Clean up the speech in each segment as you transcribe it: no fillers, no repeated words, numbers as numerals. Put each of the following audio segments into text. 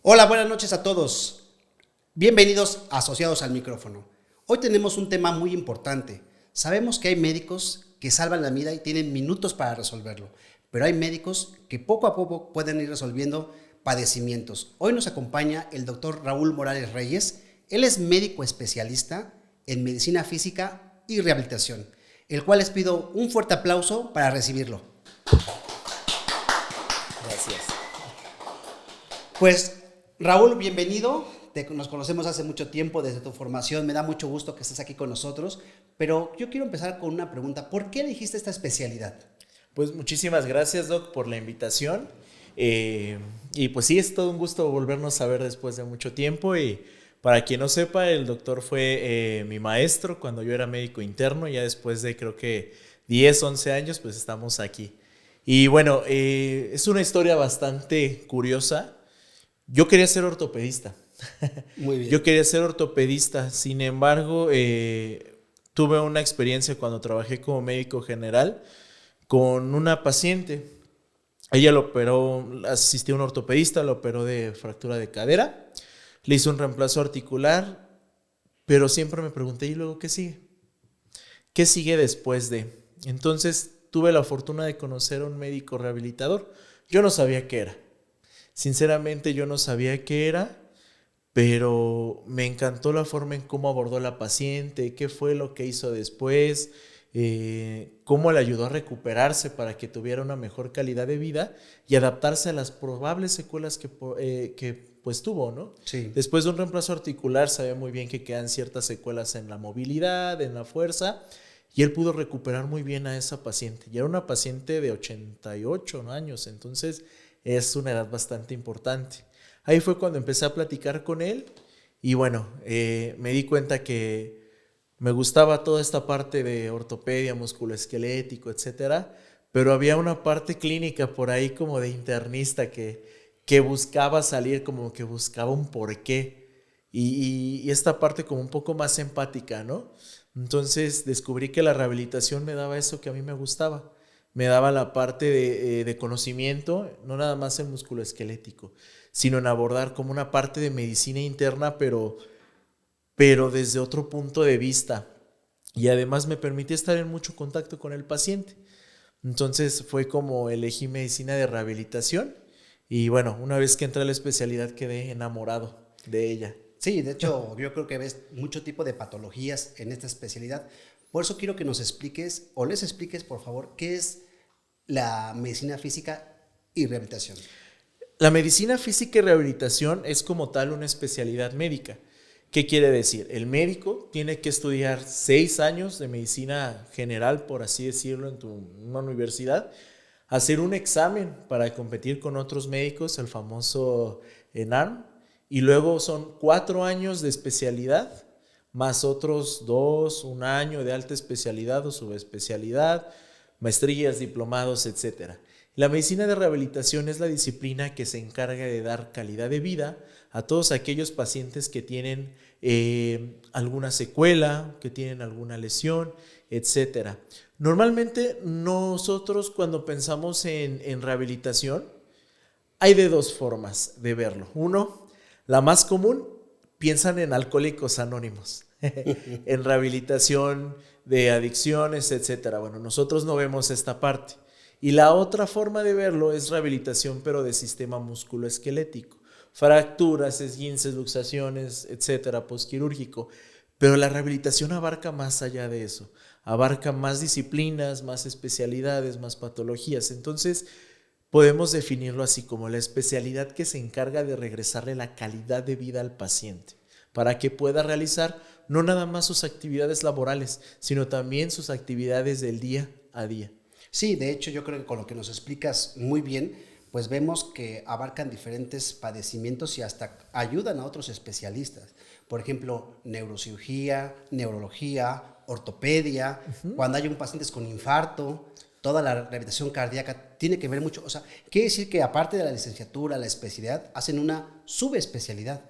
Hola, buenas noches a todos. Bienvenidos a Asociados al Micrófono. Hoy tenemos un tema muy importante. Sabemos que hay médicos que salvan la vida y tienen minutos para resolverlo, pero hay médicos que poco a poco pueden ir resolviendo padecimientos. Hoy nos acompaña el doctor Raúl Morales Reyes. Él es médico especialista en medicina física y rehabilitación, el cual les pido un fuerte aplauso para recibirlo. Gracias. Pues Raúl, bienvenido. Nos conocemos hace mucho tiempo desde tu formación. Me da mucho gusto que estés aquí con nosotros. Pero yo quiero empezar con una pregunta. ¿Por qué elegiste esta especialidad? Pues muchísimas gracias, Doc, por la invitación. Y pues sí, es todo un gusto volvernos a ver después de mucho tiempo. Y para quien no sepa, el doctor fue mi maestro cuando yo era médico interno. Ya después de creo que 10, 11 años, pues estamos aquí. Y bueno, es una historia bastante curiosa. Yo quería ser ortopedista. Muy bien. Yo quería ser ortopedista, sin embargo, tuve una experiencia cuando trabajé como médico general con una paciente. Ella lo operó, asistió a un ortopedista, lo operó de fractura de cadera, le hizo un reemplazo articular, pero siempre me pregunté, ¿y luego qué sigue? ¿Qué sigue después de? Entonces tuve la fortuna de conocer a un médico rehabilitador. Yo no sabía qué era. Sinceramente yo no sabía qué era, pero me encantó la forma en cómo abordó la paciente, qué fue lo que hizo después, cómo le ayudó a recuperarse para que tuviera una mejor calidad de vida y adaptarse a las probables secuelas que pues tuvo, ¿no? Sí. Después de un reemplazo articular sabía muy bien que quedan ciertas secuelas en la movilidad, en la fuerza, y él pudo recuperar muy bien a esa paciente. Y era una paciente de 88 años, entonces es una edad bastante importante. Ahí fue cuando empecé a platicar con él y bueno, me di cuenta que me gustaba toda esta parte de ortopedia, musculoesquelético, etcétera, pero había una parte clínica por ahí como de internista que buscaba salir, como que buscaba un porqué y esta parte como un poco más empática, ¿no? Entonces descubrí que la rehabilitación me daba eso que a mí me gustaba. Me daba la parte de conocimiento, no nada más en musculoesquelético, sino en abordar como una parte de medicina interna, pero desde otro punto de vista. Y además me permitía estar en mucho contacto con el paciente. Entonces fue como elegí medicina de rehabilitación. Y bueno, una vez que entré a la especialidad quedé enamorado de ella. Sí, de hecho, yo creo que ves mucho tipo de patologías en esta especialidad. Por eso quiero que nos expliques, o les expliques, por favor, qué es la medicina física y rehabilitación. La medicina física y rehabilitación es como tal una especialidad médica. ¿Qué quiere decir? El médico tiene que estudiar 6 años de medicina general, por así decirlo, en una universidad, hacer un examen para competir con otros médicos, el famoso ENARM, y luego son 4 años de especialidad, más otros 2, un año de alta especialidad o subespecialidad, maestrías, diplomados, etc. La medicina de rehabilitación es la disciplina que se encarga de dar calidad de vida a todos aquellos pacientes que tienen alguna secuela, que tienen alguna lesión, etc. Normalmente nosotros cuando pensamos en rehabilitación hay de 2 formas de verlo. Uno, la más común, piensan en alcohólicos anónimos, en rehabilitación de adicciones, etc. Bueno, nosotros no vemos esta parte. Y la otra forma de verlo es rehabilitación, pero de sistema musculoesquelético. Fracturas, esguinces, luxaciones, etcétera, posquirúrgico. Pero la rehabilitación abarca más allá de eso. Abarca más disciplinas, más especialidades, más patologías. Entonces, podemos definirlo así como la especialidad que se encarga de regresarle la calidad de vida al paciente para que pueda realizar no nada más sus actividades laborales, sino también sus actividades del día a día. Sí, de hecho yo creo que con lo que nos explicas muy bien, pues vemos que abarcan diferentes padecimientos y hasta ayudan a otros especialistas. Por ejemplo, neurocirugía, neurología, ortopedia, cuando hay un paciente con infarto, toda la rehabilitación cardíaca tiene que ver mucho. O sea, quiere decir que aparte de la licenciatura, la especialidad, hacen una subespecialidad.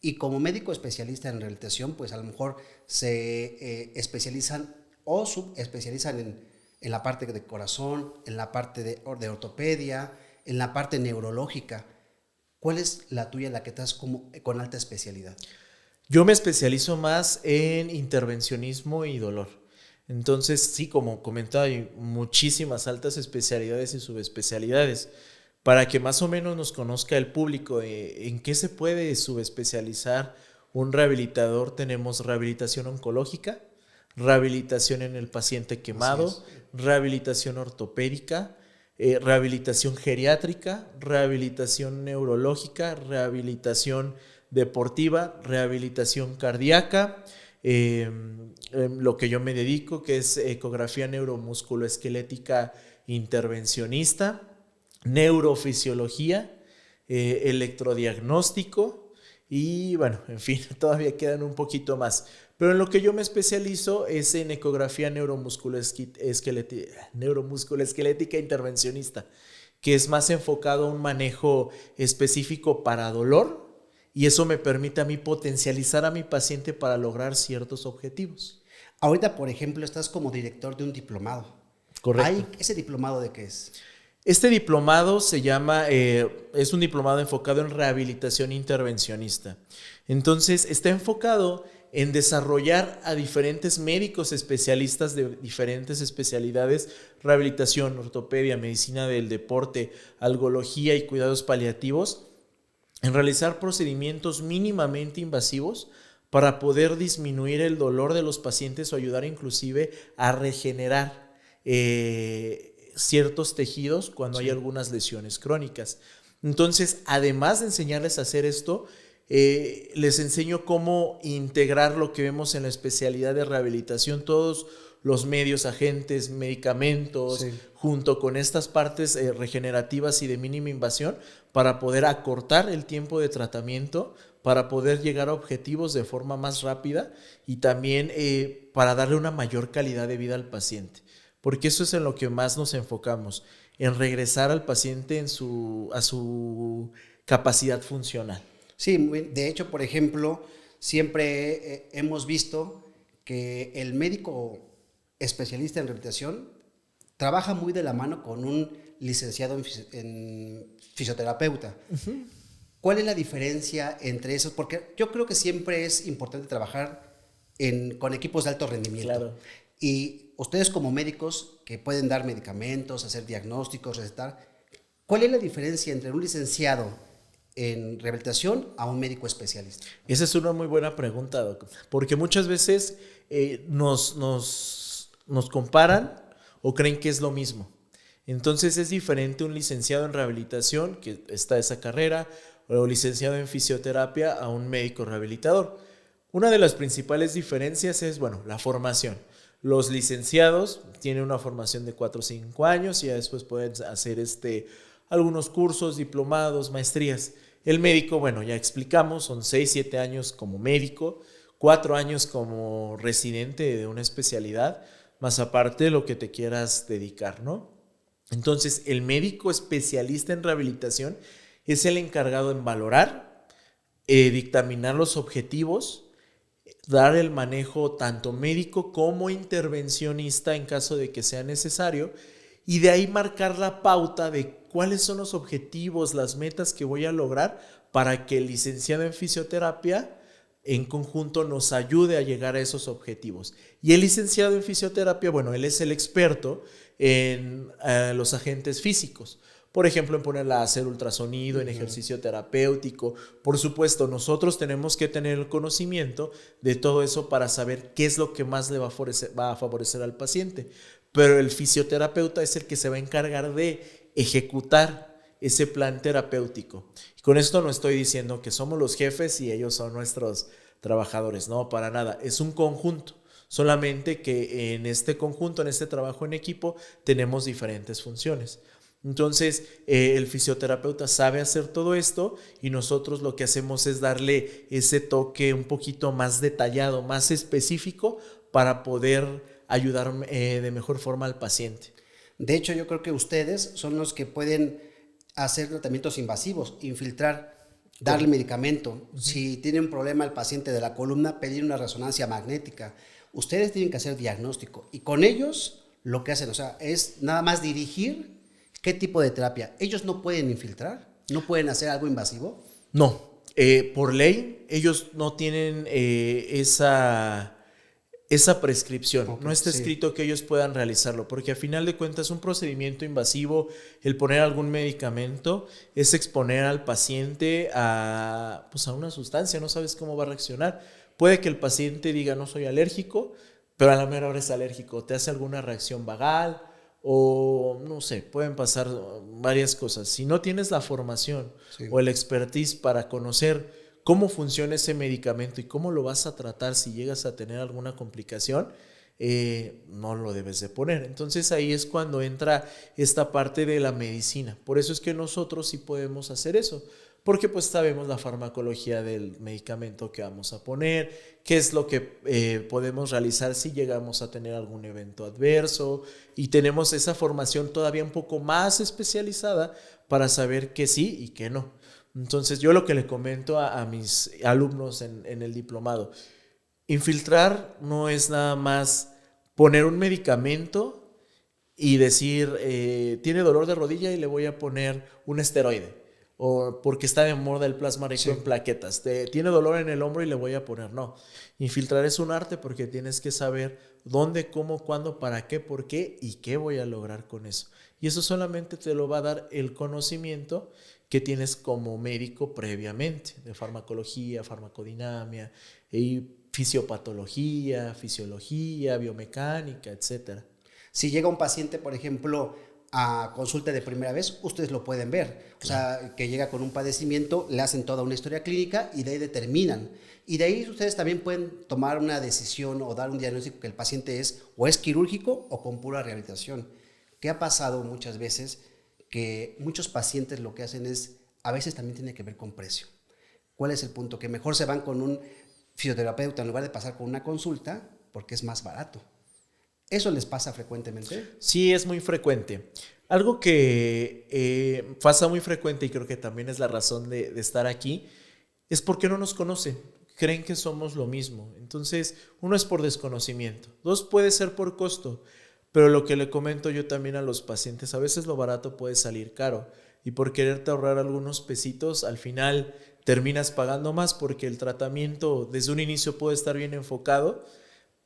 Y como médico especialista en rehabilitación, pues a lo mejor se especializan o subespecializan en la parte de corazón, en la parte de ortopedia, en la parte neurológica. ¿Cuál es la tuya, la que estás con alta especialidad? Yo me especializo más en intervencionismo y dolor. Entonces, sí, como comentaba, hay muchísimas altas especialidades y subespecialidades. Para que más o menos nos conozca el público en qué se puede subespecializar un rehabilitador, tenemos rehabilitación oncológica, rehabilitación en el paciente quemado, rehabilitación ortopédica, rehabilitación geriátrica, rehabilitación neurológica, rehabilitación deportiva, rehabilitación cardíaca, lo que yo me dedico, que es ecografía neuromusculoesquelética intervencionista, neurofisiología, electrodiagnóstico y bueno, en fin, todavía quedan un poquito más. Pero en lo que yo me especializo es en ecografía neuromusculoesquelética intervencionista, que es más enfocado a un manejo específico para dolor, y eso me permite a mí potencializar a mi paciente para lograr ciertos objetivos. Ahorita, por ejemplo, estás como director de un diplomado. Correcto. ¿Ese diplomado de qué es? Este diplomado se llama, es un diplomado enfocado en rehabilitación intervencionista. Entonces, está enfocado en desarrollar a diferentes médicos especialistas de diferentes especialidades, rehabilitación, ortopedia, medicina del deporte, algología y cuidados paliativos, en realizar procedimientos mínimamente invasivos para poder disminuir el dolor de los pacientes o ayudar inclusive a regenerar ciertos tejidos cuando hay algunas lesiones crónicas. Entonces, además de enseñarles a hacer esto, les enseño cómo integrar lo que vemos en la especialidad de rehabilitación, todos los medios, agentes, medicamentos, junto con estas partes regenerativas y de mínima invasión, para poder acortar el tiempo de tratamiento, para poder llegar a objetivos de forma más rápida y también para darle una mayor calidad de vida al paciente. Porque eso es en lo que más nos enfocamos, en regresar al paciente a su capacidad funcional. Sí, de hecho, por ejemplo, siempre hemos visto que el médico especialista en rehabilitación trabaja muy de la mano con un licenciado en fisioterapeuta. Uh-huh. ¿Cuál es la diferencia entre esos? Porque yo creo que siempre es importante trabajar con equipos de alto rendimiento. Claro. Y ustedes como médicos que pueden dar medicamentos, hacer diagnósticos, recetar, ¿cuál es la diferencia entre un licenciado en rehabilitación a un médico especialista? Esa es una muy buena pregunta, Doc, porque muchas veces nos comparan o creen que es lo mismo. Entonces es diferente un licenciado en rehabilitación, que está esa carrera, o licenciado en fisioterapia, a un médico rehabilitador. Una de las principales diferencias es, bueno, la formación. Los licenciados tienen una formación de 4 o 5 años y ya después pueden hacer algunos cursos, diplomados, maestrías. El médico, bueno, ya explicamos, son 6, 7 años como médico, 4 años como residente de una especialidad, más aparte de lo que te quieras dedicar, ¿no? Entonces, el médico especialista en rehabilitación es el encargado en valorar, dictaminar los objetivos, dar el manejo tanto médico como intervencionista en caso de que sea necesario, y de ahí marcar la pauta de cuáles son los objetivos, las metas que voy a lograr para que el licenciado en fisioterapia en conjunto nos ayude a llegar a esos objetivos. Y el licenciado en fisioterapia, bueno, él es el experto en los agentes físicos. Por ejemplo, en ponerla a hacer ultrasonido, en ejercicio terapéutico. Por supuesto, nosotros tenemos que tener el conocimiento de todo eso para saber qué es lo que más le va a favorecer al paciente. Pero el fisioterapeuta es el que se va a encargar de ejecutar ese plan terapéutico. Y con esto no estoy diciendo que somos los jefes y ellos son nuestros trabajadores, no, para nada. Es un conjunto. Solamente que en este conjunto, en este trabajo en equipo, tenemos diferentes funciones. Entonces, el fisioterapeuta sabe hacer todo esto y nosotros lo que hacemos es darle ese toque un poquito más detallado, más específico para poder ayudar de mejor forma al paciente. De hecho, yo creo que ustedes son los que pueden hacer tratamientos invasivos, infiltrar darle medicamento. Si tiene un problema el paciente de la columna, pedir una resonancia magnética. Ustedes tienen que hacer diagnóstico y con ellos lo que hacen, o sea, es nada más dirigir qué tipo de terapia. Ellos no pueden infiltrar, no pueden hacer algo invasivo. No, por ley ellos no tienen esa prescripción. Okay, no está escrito que ellos puedan realizarlo, porque a final de cuentas un procedimiento invasivo, el poner algún medicamento, es exponer al paciente a una sustancia, no sabes cómo va a reaccionar. Puede que el paciente diga no soy alérgico, pero a la mera hora es alérgico, te hace alguna reacción vagal o no sé, pueden pasar varias cosas. Si no tienes la formación o el expertise para conocer cómo funciona ese medicamento y cómo lo vas a tratar si llegas a tener alguna complicación, no lo debes de poner. Entonces ahí es cuando entra esta parte de la medicina. Por eso es que nosotros sí podemos hacer eso, porque pues sabemos la farmacología del medicamento que vamos a poner, qué es lo que podemos realizar si llegamos a tener algún evento adverso, y tenemos esa formación todavía un poco más especializada para saber qué sí y qué no. Entonces yo lo que le comento a mis alumnos en el diplomado, infiltrar no es nada más poner un medicamento y decir tiene dolor de rodilla y le voy a poner un esteroide, o porque está de moda el plasma rico en plaquetas, tiene dolor en el hombro y le voy a poner. No, infiltrar es un arte, porque tienes que saber dónde, cómo, cuándo, para qué, por qué y qué voy a lograr con eso. Y eso solamente te lo va a dar el conocimiento que tienes como médico previamente, de farmacología, farmacodinamia, y fisiopatología, fisiología, biomecánica, etcétera. Si llega un paciente, por ejemplo, a consulta de primera vez, ustedes lo pueden ver. O sea, que llega con un padecimiento, le hacen toda una historia clínica y de ahí determinan. Y de ahí ustedes también pueden tomar una decisión o dar un diagnóstico que el paciente es o es quirúrgico o con pura rehabilitación. ¿Qué ha pasado muchas veces? Que muchos pacientes lo que hacen es, a veces también tiene que ver con precio. ¿Cuál es el punto? Que mejor se van con un fisioterapeuta en lugar de pasar con una consulta porque es más barato. ¿Eso les pasa frecuentemente? Sí, es muy frecuente. Algo que pasa muy frecuente, y creo que también es la razón de estar aquí, es porque no nos conocen. Creen que somos lo mismo. Entonces, uno es por desconocimiento. Dos, puede ser por costo. Pero lo que le comento yo también a los pacientes, a veces lo barato puede salir caro. Y por quererte ahorrar algunos pesitos, al final terminas pagando más, porque el tratamiento desde un inicio puede estar bien enfocado,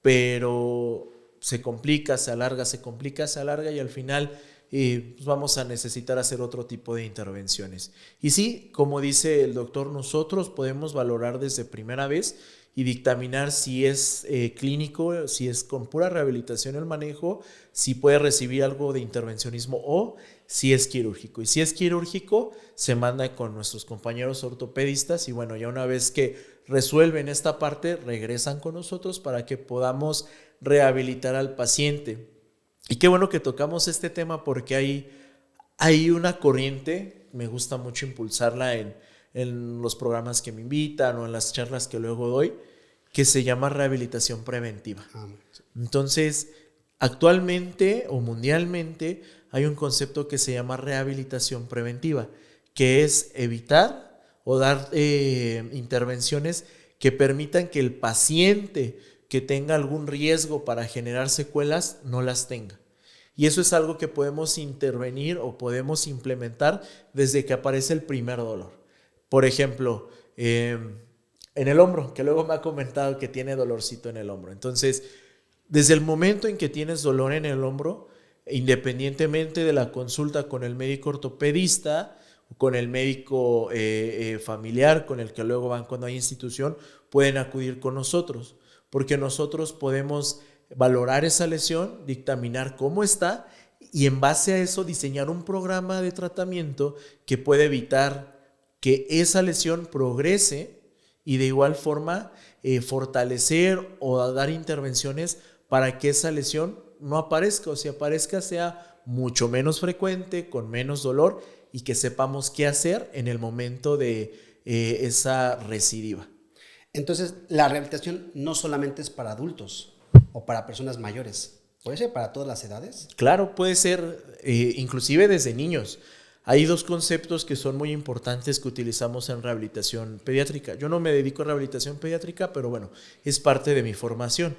pero se complica, se alarga, se complica, se alarga, y al final pues vamos a necesitar hacer otro tipo de intervenciones. Y sí, como dice el doctor, nosotros podemos valorar desde primera vez y dictaminar si es clínico, si es con pura rehabilitación el manejo, si puede recibir algo de intervencionismo o si es quirúrgico. Y si es quirúrgico, se manda con nuestros compañeros ortopedistas y bueno, ya una vez que resuelven esta parte, regresan con nosotros para que podamos rehabilitar al paciente. Y qué bueno que tocamos este tema, porque hay una corriente, me gusta mucho impulsarla en los programas que me invitan o en las charlas que luego doy, que se llama rehabilitación preventiva. Entonces, actualmente o mundialmente hay un concepto que se llama rehabilitación preventiva, que es evitar o dar intervenciones que permitan que el paciente que tenga algún riesgo para generar secuelas no las tenga. Y eso es algo que podemos intervenir o podemos implementar desde que aparece el primer dolor. Por ejemplo, en el hombro, que luego me ha comentado que tiene dolorcito en el hombro. Entonces, desde el momento en que tienes dolor en el hombro, independientemente de la consulta con el médico ortopedista, con el médico familiar, con el que luego van cuando hay institución, pueden acudir con nosotros, porque nosotros podemos valorar esa lesión, dictaminar cómo está y en base a eso diseñar un programa de tratamiento que puede evitar que esa lesión progrese y de igual forma fortalecer o dar intervenciones para que esa lesión no aparezca, o si aparezca sea mucho menos frecuente, con menos dolor, y que sepamos qué hacer en el momento de esa recidiva. Entonces, la rehabilitación no solamente es para adultos o para personas mayores, ¿puede ser para todas las edades? Claro, puede ser inclusive desde niños. Hay dos conceptos que son muy importantes que utilizamos en rehabilitación pediátrica. Yo no me dedico a rehabilitación pediátrica, pero bueno, es parte de mi formación,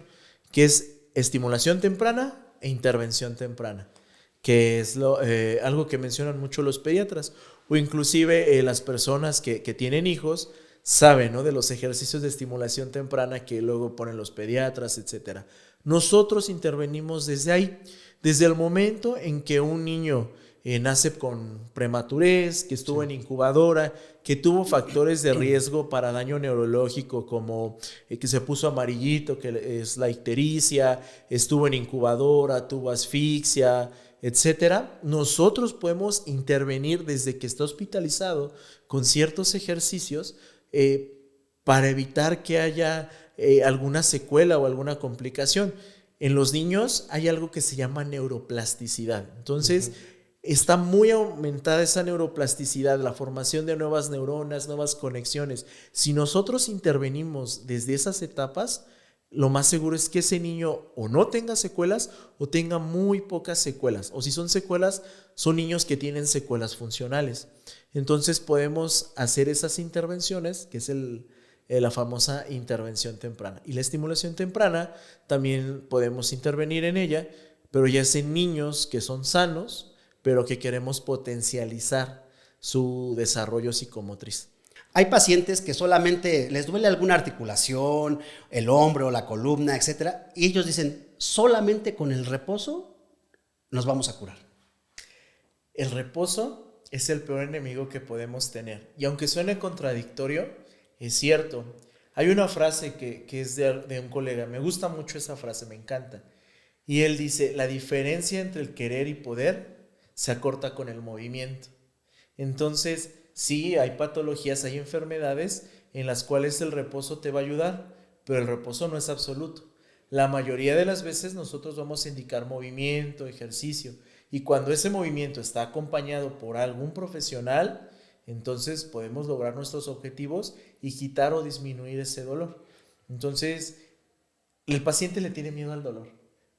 que es estimulación temprana e intervención temprana, que es algo que mencionan mucho los pediatras, o inclusive las personas que tienen hijos saben, ¿no?, de los ejercicios de estimulación temprana que luego ponen los pediatras, etcétera. Nosotros intervenimos desde ahí, desde el momento en que un niño nace con prematurez, que estuvo en incubadora, que tuvo factores de riesgo para daño neurológico como que se puso amarillito, que es la ictericia, estuvo en incubadora, tuvo asfixia, etcétera. Nosotros podemos intervenir desde que está hospitalizado con ciertos ejercicios para evitar que haya alguna secuela o alguna complicación. En los niños hay algo que se llama neuroplasticidad. Entonces, está muy aumentada esa neuroplasticidad, la formación de nuevas neuronas, nuevas conexiones. Si nosotros intervenimos desde esas etapas, lo más seguro es que ese niño o no tenga secuelas o tenga muy pocas secuelas. O si son secuelas, son niños que tienen secuelas funcionales. Entonces podemos hacer esas intervenciones, que es la famosa intervención temprana. Y la estimulación temprana también podemos intervenir en ella, pero ya es en niños que son sanos, pero que queremos potencializar su desarrollo psicomotriz. Hay pacientes que solamente les duele alguna articulación, el hombro, la columna, etcétera, y ellos dicen, solamente con el reposo nos vamos a curar. El reposo es el peor enemigo que podemos tener. Y aunque suene contradictorio, es cierto. Hay una frase que es de un colega, me gusta mucho esa frase, me encanta. Y él dice, la diferencia entre el querer y poder se acorta con el movimiento. Entonces, sí, hay patologías, hay enfermedades en las cuales el reposo te va a ayudar, pero el reposo no es absoluto. La mayoría de las veces nosotros vamos a indicar movimiento, ejercicio, y cuando ese movimiento está acompañado por algún profesional, entonces podemos lograr nuestros objetivos y quitar o disminuir ese dolor. Entonces, el paciente le tiene miedo al dolor,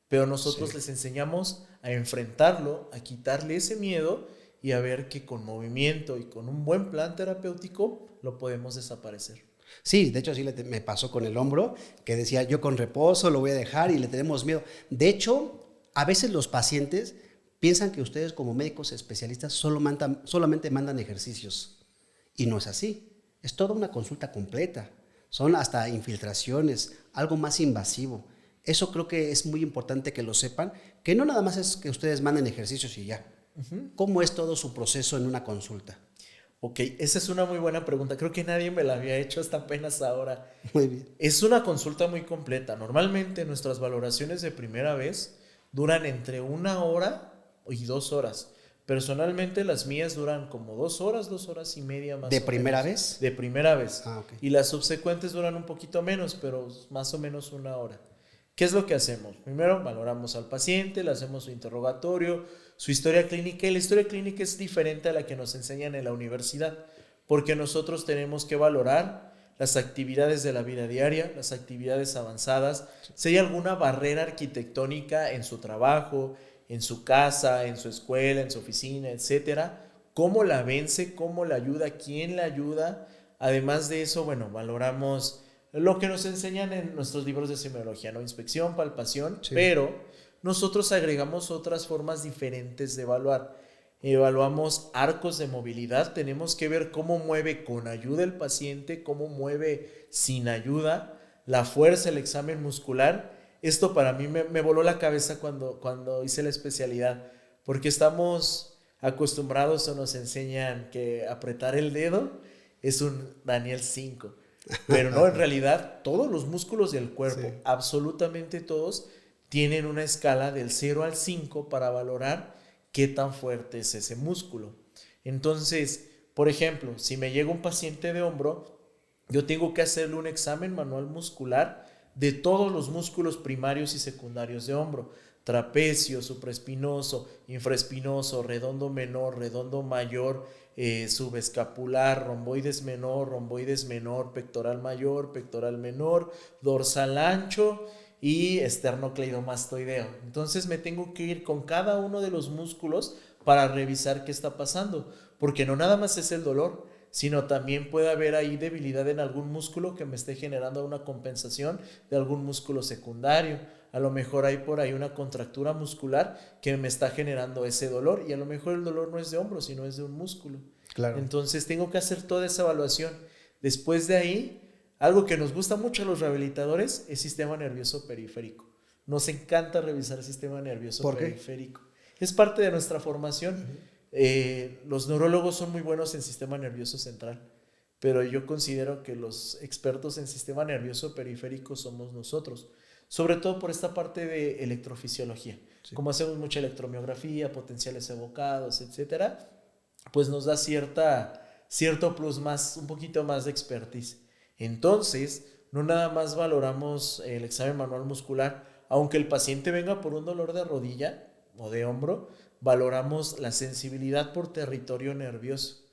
pero nosotros les enseñamos a enfrentarlo, a quitarle ese miedo y a ver que con movimiento y con un buen plan terapéutico lo podemos desaparecer. Sí, de hecho así me pasó con el hombro, que decía yo con reposo lo voy a dejar y le tenemos miedo. De hecho, a veces los pacientes piensan que ustedes como médicos especialistas solamente mandan ejercicios y no es así. Es toda una consulta completa. Son hasta infiltraciones, algo más invasivo. Eso creo que es muy importante que lo sepan, que no nada más es que ustedes manden ejercicios y ya. ¿Cómo es todo su proceso en una consulta? Ok, esa es una muy buena pregunta. Creo que nadie me la había hecho hasta apenas ahora. Muy bien. Es una consulta muy completa. Normalmente nuestras valoraciones de primera vez duran entre 1 hora y 2 horas. Personalmente las mías duran como 2 horas, 2 horas y media más o menos. ¿De primera vez? De primera vez. Ah, ok. Y las subsecuentes duran un poquito menos, pero más o menos 1 hora. ¿Qué es lo que hacemos? Primero valoramos al paciente, le hacemos su interrogatorio, su historia clínica, y la historia clínica es diferente a la que nos enseñan en la universidad, porque nosotros tenemos que valorar las actividades de la vida diaria, las actividades avanzadas, si hay alguna barrera arquitectónica en su trabajo, en su casa, en su escuela, en su oficina, etcétera, cómo la vence, cómo la ayuda, quién la ayuda. Además de eso, bueno, valoramos lo que nos enseñan en nuestros libros de semiología, ¿no? Inspección, palpación, pero nosotros agregamos otras formas diferentes de evaluar. Evaluamos arcos de movilidad, tenemos que ver cómo mueve con ayuda el paciente, cómo mueve sin ayuda, la fuerza, el examen muscular. Esto para mí me voló la cabeza cuando hice la especialidad, porque estamos acostumbrados o nos enseñan que apretar el dedo es un Daniel 5. Pero no, en realidad todos los músculos del cuerpo, absolutamente todos, tienen una escala del 0 al 5 para valorar qué tan fuerte es ese músculo. Entonces, por ejemplo, si me llega un paciente de hombro, yo tengo que hacerle un examen manual muscular de todos los músculos primarios y secundarios de hombro: trapecio, supraespinoso, infraespinoso, redondo menor, redondo mayor, subescapular, romboides menor, pectoral mayor, pectoral menor, dorsal ancho y esternocleidomastoideo. Entonces me tengo que ir con cada uno de los músculos para revisar qué está pasando, porque no nada más es el dolor, sino también puede haber ahí debilidad en algún músculo que me esté generando una compensación de algún músculo secundario. A lo mejor hay por ahí una contractura muscular que me está generando ese dolor, y a lo mejor el dolor no es de hombro, sino es de un músculo. Claro. Entonces tengo que hacer toda esa evaluación. Después de ahí, algo que nos gusta mucho a los rehabilitadores es sistema nervioso periférico. Nos encanta revisar el sistema nervioso ¿Por qué? periférico. Es parte de nuestra formación. Los neurólogos son muy buenos en sistema nervioso central, pero yo considero que los expertos en sistema nervioso periférico somos nosotros, sobre todo por esta parte de electrofisiología. Sí. Como hacemos mucha electromiografía, potenciales evocados, etcétera, pues nos da cierto plus más, un poquito más de expertise. Entonces, no nada más valoramos el examen manual muscular, aunque el paciente venga por un dolor de rodilla o de hombro, valoramos la sensibilidad por territorio nervioso.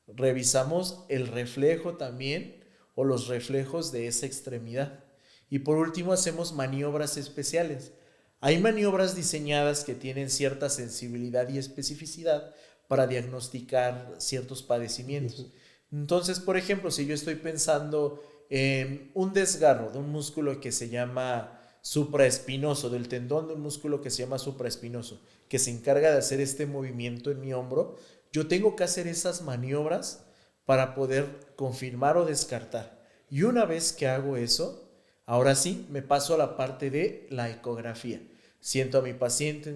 Revisamos el reflejo también, o los reflejos de esa extremidad. Y por último, hacemos maniobras especiales. Hay maniobras diseñadas que tienen cierta sensibilidad y especificidad para diagnosticar ciertos padecimientos. Entonces, por ejemplo, si yo estoy pensando en un desgarro de un músculo que se llama supraespinoso, del tendón de un músculo que se llama supraespinoso, que se encarga de hacer este movimiento en mi hombro, yo tengo que hacer esas maniobras para poder confirmar o descartar. Y una vez que hago eso, ahora sí me paso a la parte de la ecografía. Siento a mi paciente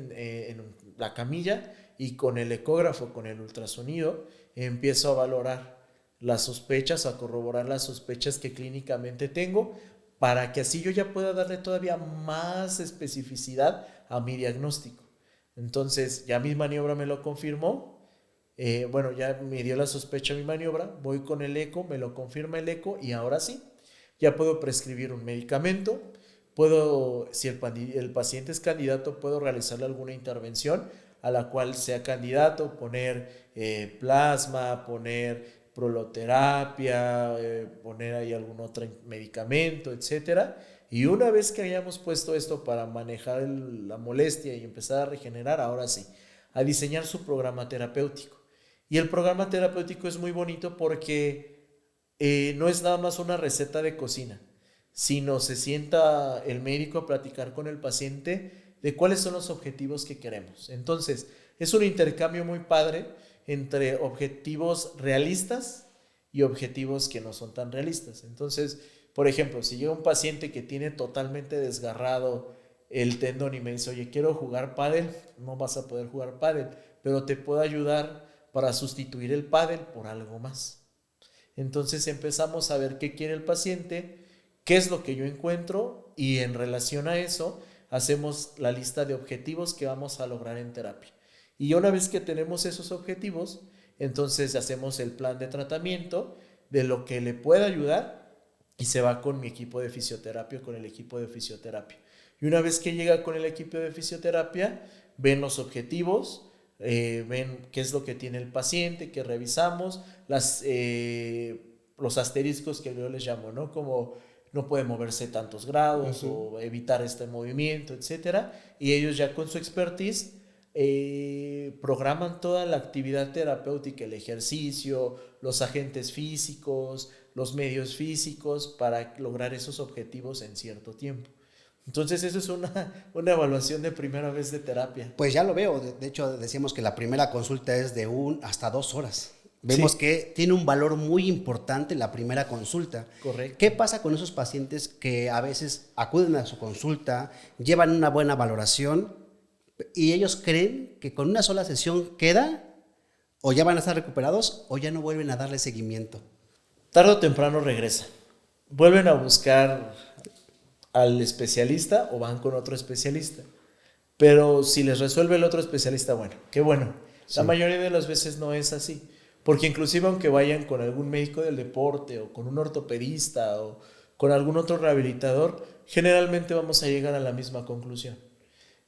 en la camilla y con el ecógrafo, con el ultrasonido, empiezo a valorar las sospechas, a corroborar las sospechas que clínicamente tengo, para que así yo ya pueda darle todavía más especificidad a mi diagnóstico. Entonces, ya mi maniobra me lo confirmó, ya me dio la sospecha mi maniobra, voy con el eco, me lo confirma el eco, y ahora sí, ya puedo prescribir un medicamento, si el paciente es candidato, puedo realizarle alguna intervención a la cual sea candidato, poner plasma, poner proloterapia, poner ahí algún otro medicamento, etcétera. Y una vez que hayamos puesto esto para manejar la molestia y empezar a regenerar, ahora sí, a diseñar su programa terapéutico. Y el programa terapéutico es muy bonito porque no es nada más una receta de cocina, sino se sienta el médico a platicar con el paciente de cuáles son los objetivos que queremos. Entonces, es un intercambio muy padre entre objetivos realistas y objetivos que no son tan realistas. Entonces, por ejemplo, si llega un paciente que tiene totalmente desgarrado el tendón y me dice, oye, quiero jugar pádel, no vas a poder jugar pádel, pero te puedo ayudar para sustituir el pádel por algo más. Entonces empezamos a ver qué quiere el paciente, qué es lo que yo encuentro, y en relación a eso hacemos la lista de objetivos que vamos a lograr en terapia. Y una vez que tenemos esos objetivos, entonces hacemos el plan de tratamiento de lo que le pueda ayudar, y se va con mi equipo de fisioterapia, con el equipo de fisioterapia. Y una vez que llega con el equipo de fisioterapia, ven los objetivos, ven qué es lo que tiene el paciente, que revisamos, los asteriscos que yo les llamo, ¿no? Como no puede moverse tantos grados, o evitar este movimiento, etcétera. Y ellos ya con su expertise programan toda la actividad terapéutica, el ejercicio, los agentes físicos, los medios físicos, para lograr esos objetivos en cierto tiempo. Entonces eso es una evaluación de primera vez de terapia. Pues ya lo veo, de hecho decíamos que la primera consulta es de hasta 2 horas. Vemos que tiene un valor muy importante la primera consulta. Correcto. ¿Qué pasa con esos pacientes que a veces acuden a su consulta, llevan una buena valoración y ellos creen que con una sola sesión queda, o ya van a estar recuperados, o ya no vuelven a darle seguimiento? Tarde o temprano regresa. Vuelven a buscar al especialista o van con otro especialista. Pero si les resuelve el otro especialista, bueno, qué bueno. Sí. La mayoría de las veces no es así. Porque inclusive aunque vayan con algún médico del deporte, o con un ortopedista, o con algún otro rehabilitador, generalmente vamos a llegar a la misma conclusión.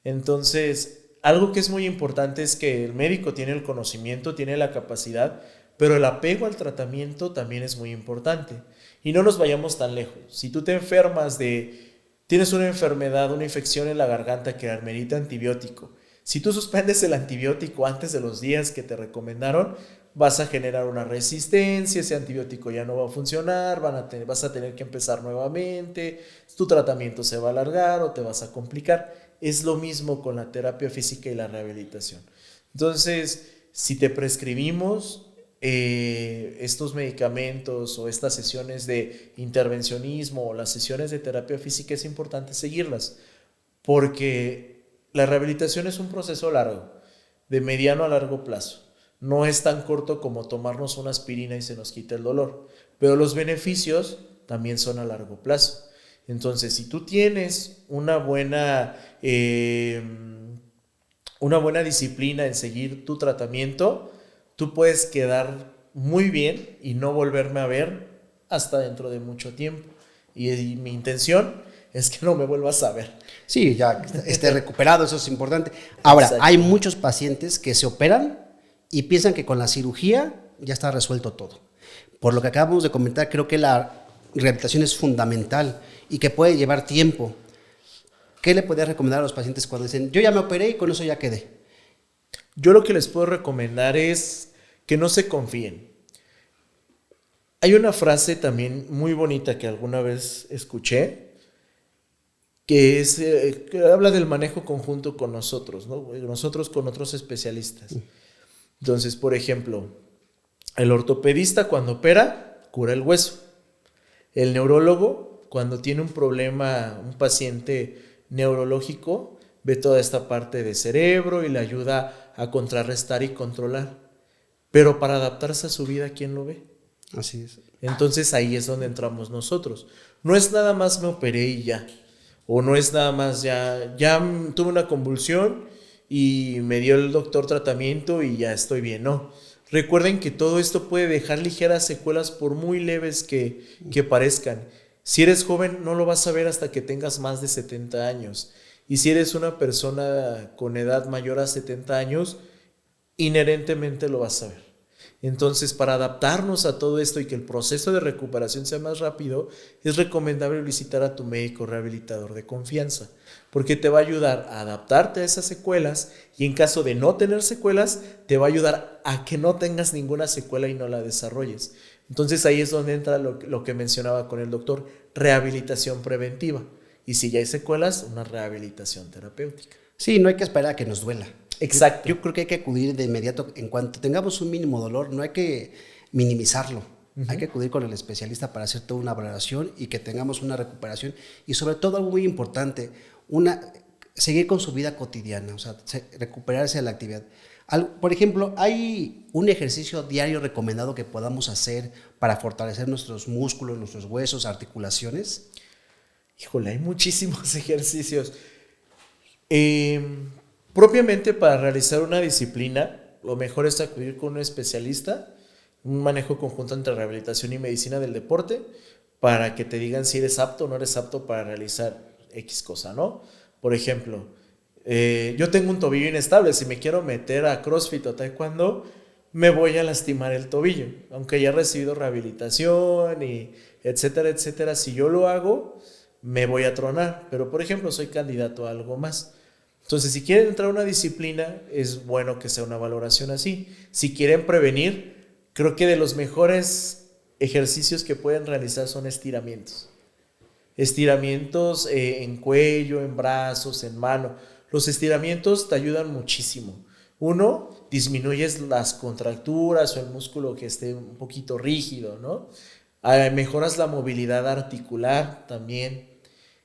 Entonces, algo que es muy importante es que el médico tiene el conocimiento, tiene la capacidad, pero el apego al tratamiento también es muy importante. Y no nos vayamos tan lejos. Si tú te enfermas tienes una enfermedad, una infección en la garganta que amerita antibiótico, Si tú suspendes el antibiótico antes de los días que te recomendaron, vas a generar una resistencia, ese antibiótico ya no va a funcionar, vas a tener que empezar nuevamente, tu tratamiento se va a alargar o te vas a complicar. Es lo mismo con la terapia física y la rehabilitación. Entonces, si te prescribimos estos medicamentos o estas sesiones de intervencionismo o las sesiones de terapia física, es importante seguirlas, porque la rehabilitación es un proceso largo, de mediano a largo plazo. No es tan corto como tomarnos una aspirina y se nos quita el dolor, pero los beneficios también son a largo plazo. Entonces, si tú tienes una buena disciplina en seguir tu tratamiento, tú puedes quedar muy bien y no volverme a ver hasta dentro de mucho tiempo. Y mi intención es que no me vuelvas a ver. Sí, ya esté recuperado, eso es importante. Ahora, Exacto. hay muchos pacientes que se operan y piensan que con la cirugía ya está resuelto todo. Por lo que acabamos de comentar, creo que la rehabilitación es fundamental y que puede llevar tiempo. ¿Qué le podrías recomendar a los pacientes cuando dicen, yo ya me operé y con eso ya quedé? Yo lo que les puedo recomendar es que no se confíen. Hay una frase también muy bonita que alguna vez escuché, que habla del manejo conjunto con nosotros, ¿no? Nosotros con otros especialistas. Entonces, por ejemplo, el ortopedista cuando opera, cura el hueso. El neurólogo, cuando tiene un problema, un paciente neurológico, ve toda esta parte de cerebro y le ayuda a contrarrestar y controlar. Pero para adaptarse a su vida, ¿quién lo ve? Así es. Entonces ahí es donde entramos nosotros. No es nada más me operé y ya. O no es nada más ya tuve una convulsión y me dio el doctor tratamiento y ya estoy bien. No. Recuerden que todo esto puede dejar ligeras secuelas por muy leves que parezcan. Si eres joven no lo vas a ver hasta que tengas más de 70 años. Y si eres una persona con edad mayor a 70 años, inherentemente lo vas a ver. Entonces, para adaptarnos a todo esto y que el proceso de recuperación sea más rápido, es recomendable visitar a tu médico rehabilitador de confianza, porque te va a ayudar a adaptarte a esas secuelas y en caso de no tener secuelas, te va a ayudar a que no tengas ninguna secuela y no la desarrolles. Entonces, ahí es donde entra lo que mencionaba con el doctor, rehabilitación preventiva. Y si ya hay secuelas, una rehabilitación terapéutica. Sí, no hay que esperar a que nos duela. Exacto. Yo creo que hay que acudir de inmediato. En cuanto tengamos un mínimo dolor, no hay que minimizarlo. Hay que acudir con el especialista para hacer toda una valoración y que tengamos una recuperación. Y sobre todo, algo muy importante, seguir con su vida cotidiana, o sea, recuperarse de la actividad. Por ejemplo, ¿hay un ejercicio diario recomendado que podamos hacer para fortalecer nuestros músculos, nuestros huesos, articulaciones? Híjole, hay muchísimos ejercicios. Propiamente para realizar una disciplina, lo mejor es acudir con un especialista, un manejo conjunto entre rehabilitación y medicina del deporte, para que te digan si eres apto o no eres apto para realizar X cosa, ¿no? Por ejemplo, yo tengo un tobillo inestable, si me quiero meter a CrossFit o Taekwondo, me voy a lastimar el tobillo, aunque ya he recibido rehabilitación y etcétera, etcétera. Si yo lo hago, me voy a tronar, pero por ejemplo, soy candidato a algo más. Entonces, si quieren entrar a una disciplina, es bueno que sea una valoración así. Si quieren prevenir, creo que de los mejores ejercicios que pueden realizar son estiramientos. Estiramientos en cuello, en brazos, en mano. Los estiramientos te ayudan muchísimo. Uno, disminuyes las contracturas o el músculo que esté un poquito rígido, ¿no? Mejoras la movilidad articular también.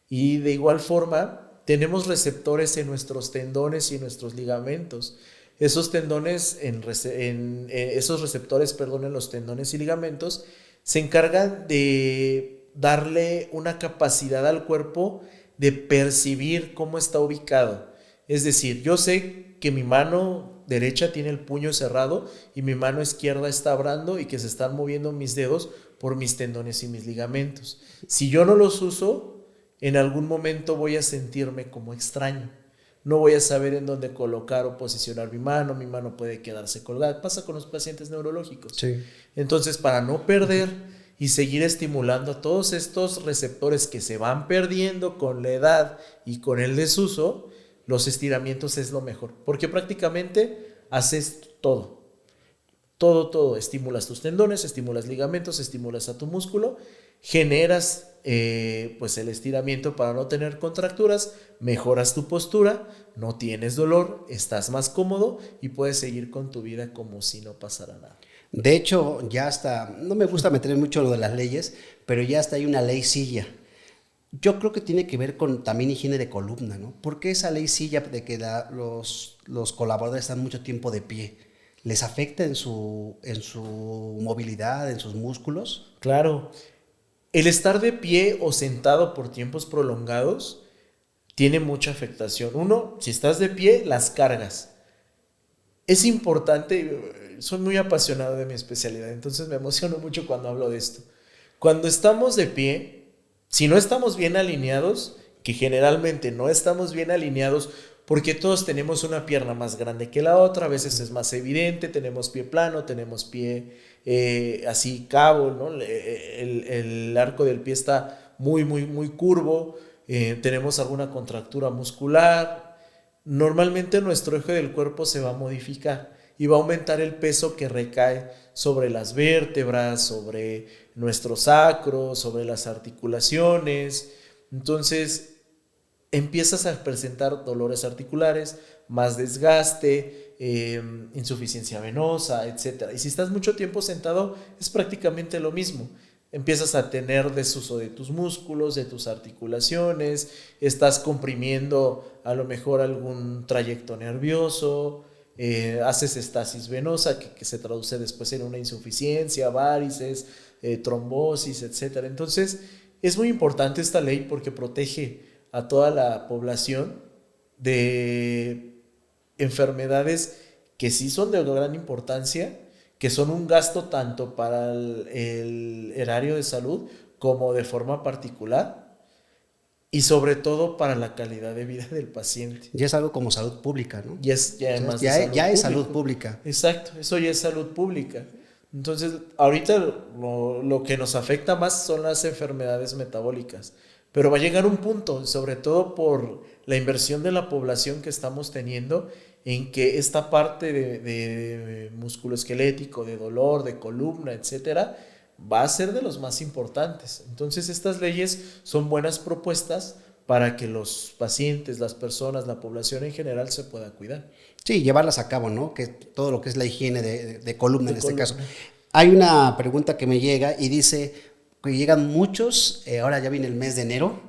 Y de igual forma, tenemos receptores en nuestros tendones y en nuestros ligamentos. Esos tendones, esos receptores, en los tendones y ligamentos, se encargan de darle una capacidad al cuerpo de percibir cómo está ubicado. Es decir, yo sé que mi mano derecha tiene el puño cerrado y mi mano izquierda está abriendo y que se están moviendo mis dedos por mis tendones y mis ligamentos. Si yo no los uso, en algún momento voy a sentirme como extraño. No voy a saber en dónde colocar o posicionar mi mano puede quedarse colgada. Pasa con los pacientes neurológicos. Sí. Entonces, para no perder y seguir estimulando a todos estos receptores que se van perdiendo con la edad y con el desuso, los estiramientos es lo mejor, porque prácticamente haces todo. Todo. Estimulas tus tendones, estimulas ligamentos, estimulas a tu músculo, generas pues el estiramiento para no tener contracturas, mejoras tu postura, no tienes dolor, estás más cómodo y puedes seguir con tu vida como si no pasara nada. De hecho, ya hasta, no me gusta meter mucho lo de las leyes, pero ya hasta hay una ley silla. Yo creo que tiene que ver con también higiene de columna, ¿no? Porque esa ley silla de que los colaboradores están mucho tiempo de pie, ¿les afecta en su movilidad, en sus músculos? Claro, el estar de pie o sentado por tiempos prolongados tiene mucha afectación. Uno, si estás de pie, las cargas. Es importante, soy muy apasionado de mi especialidad, entonces me emociono mucho cuando hablo de esto. Cuando estamos de pie, si no estamos bien alineados, que generalmente no estamos bien alineados porque todos tenemos una pierna más grande que la otra, a veces es más evidente, tenemos pie plano, tenemos pie así cabo, ¿no? El arco del pie está muy curvo, tenemos alguna contractura muscular. Normalmente nuestro eje del cuerpo se va a modificar y va a aumentar el peso que recae sobre las vértebras, sobre nuestro sacro, sobre las articulaciones. Entonces empiezas a presentar dolores articulares, más desgaste, insuficiencia venosa, etc. Y si estás mucho tiempo sentado, es prácticamente lo mismo. Empiezas a tener desuso de tus músculos, de tus articulaciones, estás comprimiendo a lo mejor algún trayecto nervioso, haces estasis venosa que se traduce después en una insuficiencia, varices, trombosis, etc. Entonces es muy importante esta ley porque protege a toda la población de enfermedades que sí son de gran importancia, que son un gasto tanto para el erario de salud como de forma particular y sobre todo para la calidad de vida del paciente. Ya es algo como salud pública, ¿no? Ya es más de Ya, salud ya es pública. salud pública. Exacto, eso ya es salud pública. Entonces, ahorita lo que nos afecta más son las enfermedades metabólicas, pero va a llegar un punto, sobre todo por la inversión de la población que estamos teniendo, en que esta parte de musculoesquelético, de dolor, de columna, etcétera, va a ser de los más importantes. Entonces, estas leyes son buenas propuestas para que los pacientes, las personas, la población en general se pueda cuidar. Sí, llevarlas a cabo, ¿no? Que todo lo que es la higiene de columna en este caso. Hay una pregunta que me llega y dice que llegan muchos, ahora ya viene el mes de enero,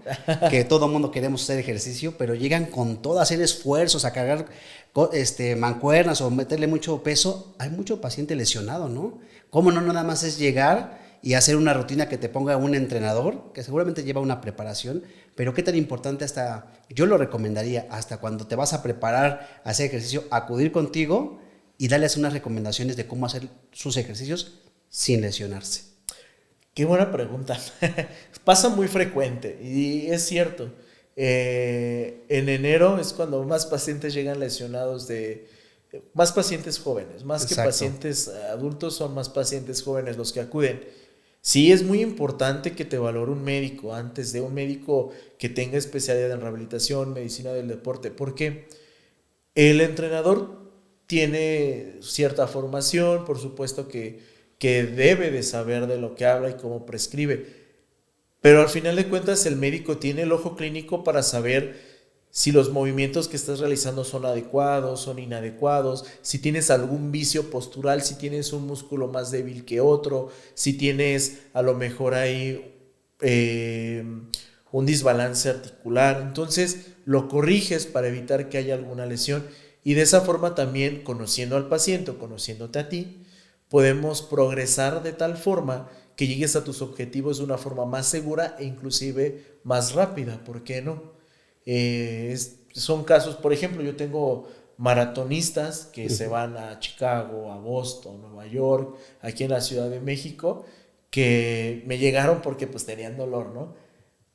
que todo el mundo queremos hacer ejercicio, pero llegan con todo, a hacer esfuerzos, a cargar mancuernas o meterle mucho peso. Hay mucho paciente lesionado, ¿no? ¿Cómo no? Nada más es llegar y hacer una rutina que te ponga un entrenador, que seguramente lleva una preparación, pero qué tan importante yo lo recomendaría, hasta cuando te vas a preparar a hacer ejercicio, acudir contigo y darles unas recomendaciones de cómo hacer sus ejercicios sin lesionarse. Qué buena pregunta. Pasa muy frecuente y es cierto. En enero es cuando más pacientes llegan lesionados más pacientes jóvenes, más Exacto. Que pacientes adultos, son más pacientes jóvenes los que acuden. Sí, es muy importante que te valore un médico antes de un médico que tenga especialidad en rehabilitación, medicina del deporte, porque el entrenador tiene cierta formación, por supuesto que debe de saber de lo que habla y cómo prescribe, pero al final de cuentas el médico tiene el ojo clínico para saber si los movimientos que estás realizando son adecuados, son inadecuados, si tienes algún vicio postural, si tienes un músculo más débil que otro, si tienes a lo mejor ahí un desbalance articular. Entonces lo corriges para evitar que haya alguna lesión y de esa forma también, conociendo al paciente o conociéndote a ti, podemos progresar de tal forma que llegues a tus objetivos de una forma más segura e inclusive más rápida. ¿Por qué no? Son casos, por ejemplo, yo tengo maratonistas que se van a Chicago, a Boston, Nueva York, aquí en la Ciudad de México, que me llegaron porque pues tenían dolor, ¿no?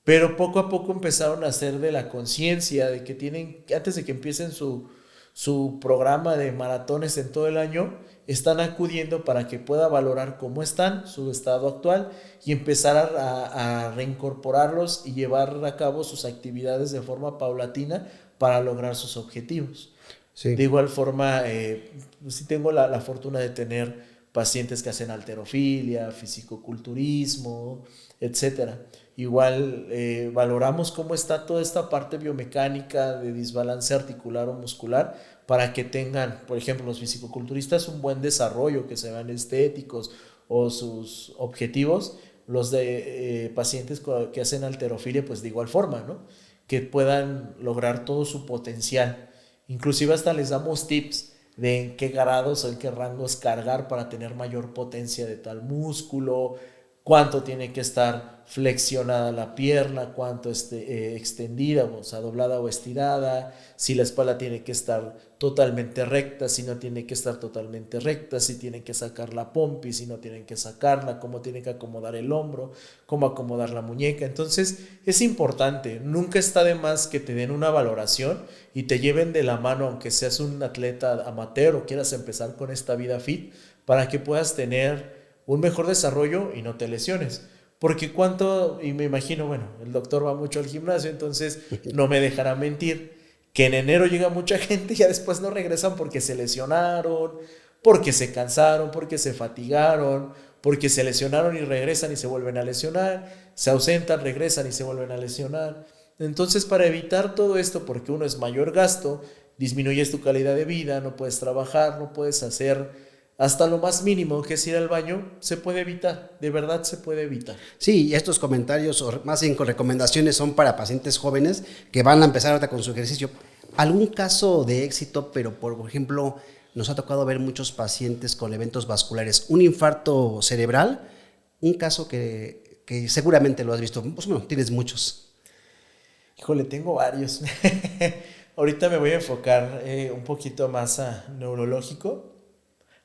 Pero poco a poco empezaron a hacer de la conciencia de que tienen, antes de que empiecen su programa de maratones en todo el año, están acudiendo para que pueda valorar cómo están, su estado actual y empezar a reincorporarlos y llevar a cabo sus actividades de forma paulatina para lograr sus objetivos. Sí. De igual forma, sí tengo la fortuna de tener pacientes que hacen halterofilia, fisicoculturismo, etcétera. Igual valoramos cómo está toda esta parte biomecánica de desbalance articular o muscular para que tengan, por ejemplo, los fisicoculturistas un buen desarrollo, que se vean estéticos o sus objetivos. Los de pacientes que hacen halterofilia, pues de igual forma, ¿no? Que puedan lograr todo su potencial. Inclusive hasta les damos tips de en qué grados o en qué rangos cargar para tener mayor potencia de tal músculo, cuánto tiene que estar flexionada la pierna, cuánto extendida, o sea, doblada o estirada, si la espalda tiene que estar totalmente recta, si no tiene que estar totalmente recta, si tienen que sacar la pompi, si no tienen que sacarla, cómo tienen que acomodar el hombro, cómo acomodar la muñeca. Entonces es importante, nunca está de más que te den una valoración y te lleven de la mano, aunque seas un atleta amateur o quieras empezar con esta vida fit, para que puedas tener un mejor desarrollo y no te lesiones. Porque cuánto, y me imagino, bueno, el doctor va mucho al gimnasio, entonces no me dejará mentir, que en enero llega mucha gente y ya después no regresan porque se lesionaron, porque se cansaron, porque se fatigaron, porque se lesionaron y regresan y se vuelven a lesionar, se ausentan, regresan y se vuelven a lesionar. Entonces, para evitar todo esto, porque uno es mayor gasto, disminuyes tu calidad de vida, no puedes trabajar, no puedes hacer hasta lo más mínimo, que es ir al baño, se puede evitar, de verdad se puede evitar. Sí, estos comentarios o más bien con recomendaciones son para pacientes jóvenes que van a empezar ahorita con su ejercicio. ¿Algún caso de éxito, pero por ejemplo nos ha tocado ver muchos pacientes con eventos vasculares, un infarto cerebral, un caso que seguramente lo has visto, pues bueno, tienes muchos? Híjole, tengo varios. Ahorita me voy a enfocar un poquito más a neurológico.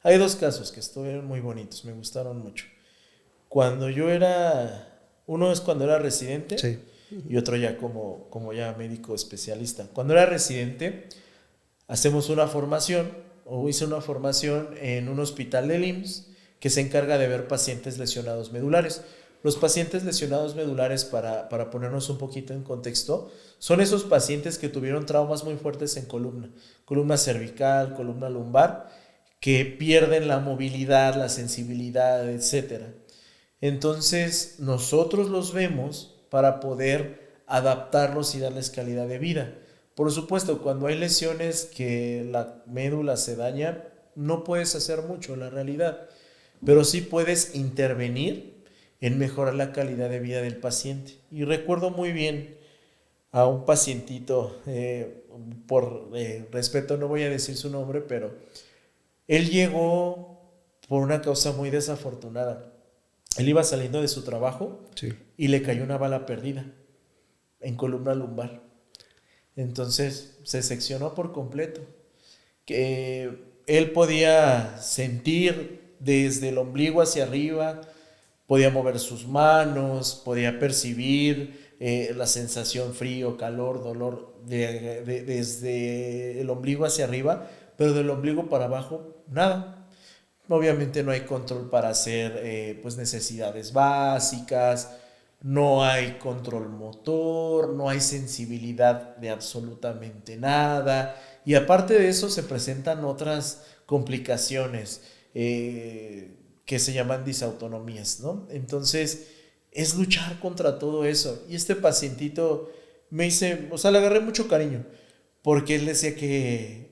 Hay dos casos que estuvieron muy bonitos, me gustaron mucho. Uno es cuando era residente, Sí. y otro ya como ya médico especialista. Cuando era residente, hacemos una formación, o hice una formación en un hospital del IMSS que se encarga de ver pacientes lesionados medulares. Los pacientes lesionados medulares, para ponernos un poquito en contexto, son esos pacientes que tuvieron traumas muy fuertes en columna cervical, columna lumbar, que pierden la movilidad, la sensibilidad, etc. Entonces, nosotros los vemos para poder adaptarlos y darles calidad de vida. Por supuesto, cuando hay lesiones que la médula se daña, no puedes hacer mucho, la realidad, pero sí puedes intervenir en mejorar la calidad de vida del paciente. Y recuerdo muy bien a un pacientito, por respeto no voy a decir su nombre, pero él llegó por una causa muy desafortunada. Él iba saliendo de su trabajo, Sí. y le cayó una bala perdida en columna lumbar. Entonces se seccionó por completo. Que él podía sentir desde el ombligo hacia arriba, podía mover sus manos, podía percibir la sensación frío, calor, dolor desde el ombligo hacia arriba, pero del ombligo para abajo, nada. Obviamente no hay control para hacer pues necesidades básicas, no hay control motor, no hay sensibilidad de absolutamente nada. Y aparte de eso se presentan otras complicaciones que se llaman disautonomías, ¿no? Entonces es luchar contra todo eso. Y este pacientito me dice, o sea, le agarré mucho cariño, porque él decía que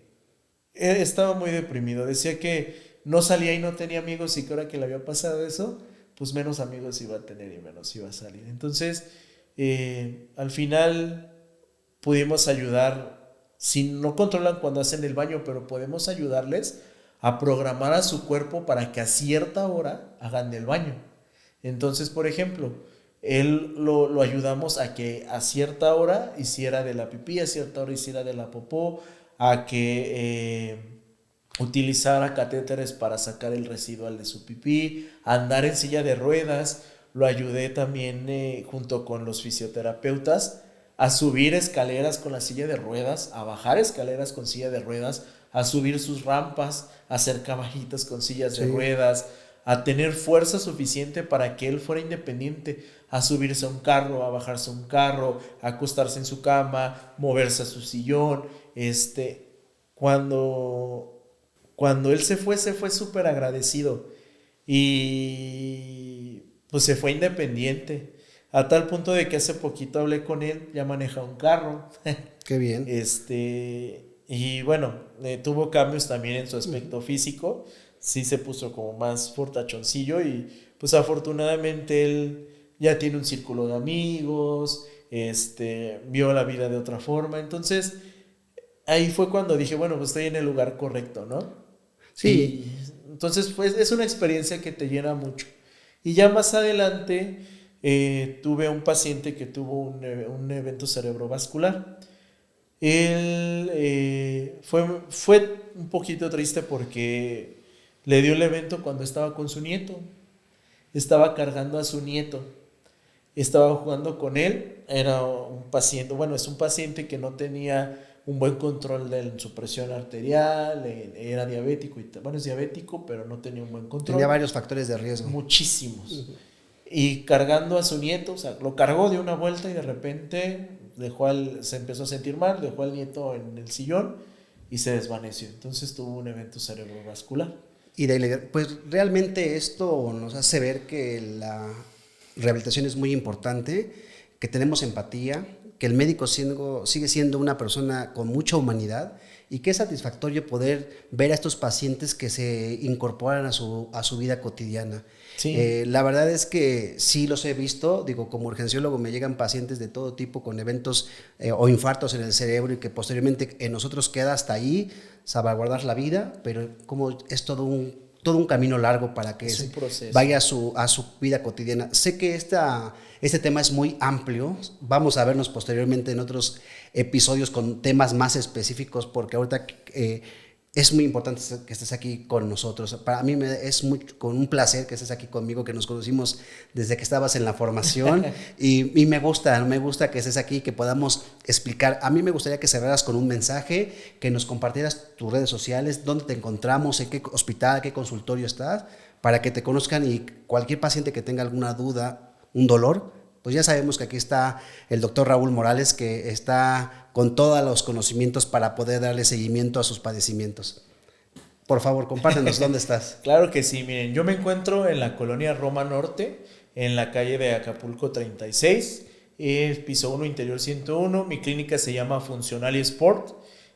él estaba muy deprimido, decía que no salía y no tenía amigos, y que ahora que le había pasado eso, pues menos amigos iba a tener y menos iba a salir. Entonces, al final pudimos ayudar, si no controlan cuando hacen el baño, pero podemos ayudarles a programar a su cuerpo para que a cierta hora hagan del baño. Entonces, por ejemplo, él lo ayudamos a que a cierta hora hiciera de la pipí, a cierta hora hiciera de la popó, a que utilizara catéteres para sacar el residual de su pipí, andar en silla de ruedas. Lo ayudé también junto con los fisioterapeutas a subir escaleras con la silla de ruedas, a bajar escaleras con silla de ruedas, a subir sus rampas, a hacer caballitos con sillas de ruedas, a tener fuerza suficiente para que él fuera independiente, a subirse a un carro, a bajarse a un carro, a acostarse en su cama, moverse a su sillón. Cuando él se fue súper agradecido y pues se fue independiente, a tal punto de que hace poquito hablé con él, ya maneja un carro. Qué bien. Y bueno, tuvo cambios también en su aspecto físico, sí se puso como más fortachoncillo y pues afortunadamente él ya tiene un círculo de amigos, vio la vida de otra forma, entonces ahí fue cuando dije, bueno, pues estoy en el lugar correcto, ¿no? Sí. Y entonces pues es una experiencia que te llena mucho. Y ya más adelante tuve un paciente que tuvo un evento cerebrovascular. Él fue un poquito triste porque le dio el evento cuando estaba con su nieto. Estaba cargando a su nieto. Estaba jugando con él. Era un paciente, bueno, es un paciente que no tenía un buen control de su presión arterial, era diabético, bueno, es diabético, pero no tenía un buen control. Tenía varios factores de riesgo. Muchísimos. Y cargando a su nieto, o sea, lo cargó de una vuelta y de repente se empezó a sentir mal, dejó al nieto en el sillón y se desvaneció. Entonces tuvo un evento cerebrovascular. Y pues realmente esto nos hace ver que la rehabilitación es muy importante, que tenemos empatía, que el médico sigue siendo una persona con mucha humanidad y que es satisfactorio poder ver a estos pacientes que se incorporan a su vida cotidiana. Sí. La verdad es que sí los he visto, digo, como urgenciólogo me llegan pacientes de todo tipo con eventos o infartos en el cerebro y que posteriormente en nosotros queda hasta ahí salvaguardar la vida, pero como es todo un camino largo para que vaya a su vida cotidiana. Sé que este tema es muy amplio, vamos a vernos posteriormente en otros episodios con temas más específicos, porque ahorita es muy importante que estés aquí con nosotros. Para mí es con un placer que estés aquí conmigo, que nos conocimos desde que estabas en la formación y me gusta que estés aquí, que podamos explicar. A mí me gustaría que cerraras con un mensaje, que nos compartieras tus redes sociales, dónde te encontramos, en qué hospital, qué consultorio estás, para que te conozcan y cualquier paciente que tenga alguna duda, un dolor, pues ya sabemos que aquí está el doctor Raúl Morales, que está con todos los conocimientos para poder darle seguimiento a sus padecimientos. Por favor, compártenos dónde estás. Claro que sí, miren, yo me encuentro en la colonia Roma Norte, en la calle de Acapulco 36, piso 1, interior 101, mi clínica se llama Funcional y Sport,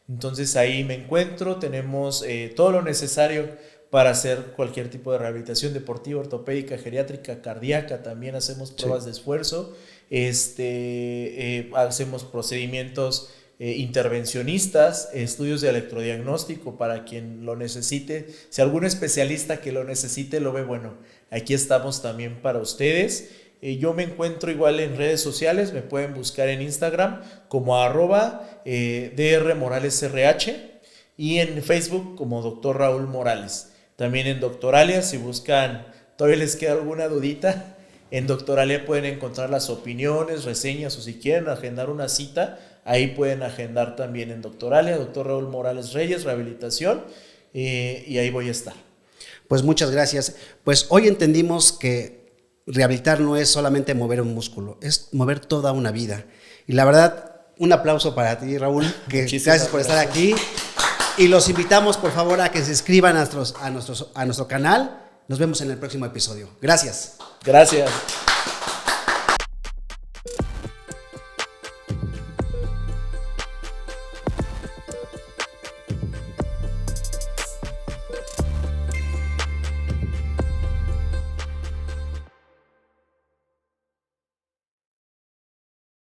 entonces ahí me encuentro, tenemos todo lo necesario para hacer cualquier tipo de rehabilitación deportiva, ortopédica, geriátrica, cardíaca, también hacemos pruebas de esfuerzo, hacemos procedimientos intervencionistas, estudios de electrodiagnóstico para quien lo necesite, si algún especialista que lo necesite lo ve, bueno, aquí estamos también para ustedes. Yo me encuentro igual en redes sociales, me pueden buscar en Instagram como @drmoralesrh y en Facebook como Dr. Raúl Morales. También en Doctoralia, si buscan, todavía les queda alguna dudita, en Doctoralia pueden encontrar las opiniones, reseñas o si quieren agendar una cita, ahí pueden agendar también en Doctoralia, Dr. Raúl Morales Reyes, rehabilitación, y ahí voy a estar. Pues muchas gracias. Pues hoy entendimos que rehabilitar no es solamente mover un músculo, es mover toda una vida. Y la verdad, un aplauso para ti, Raúl, que gracias por estar aquí. Y los invitamos, por favor, a que se suscriban a nuestro canal. Nos vemos en el próximo episodio. Gracias. Gracias.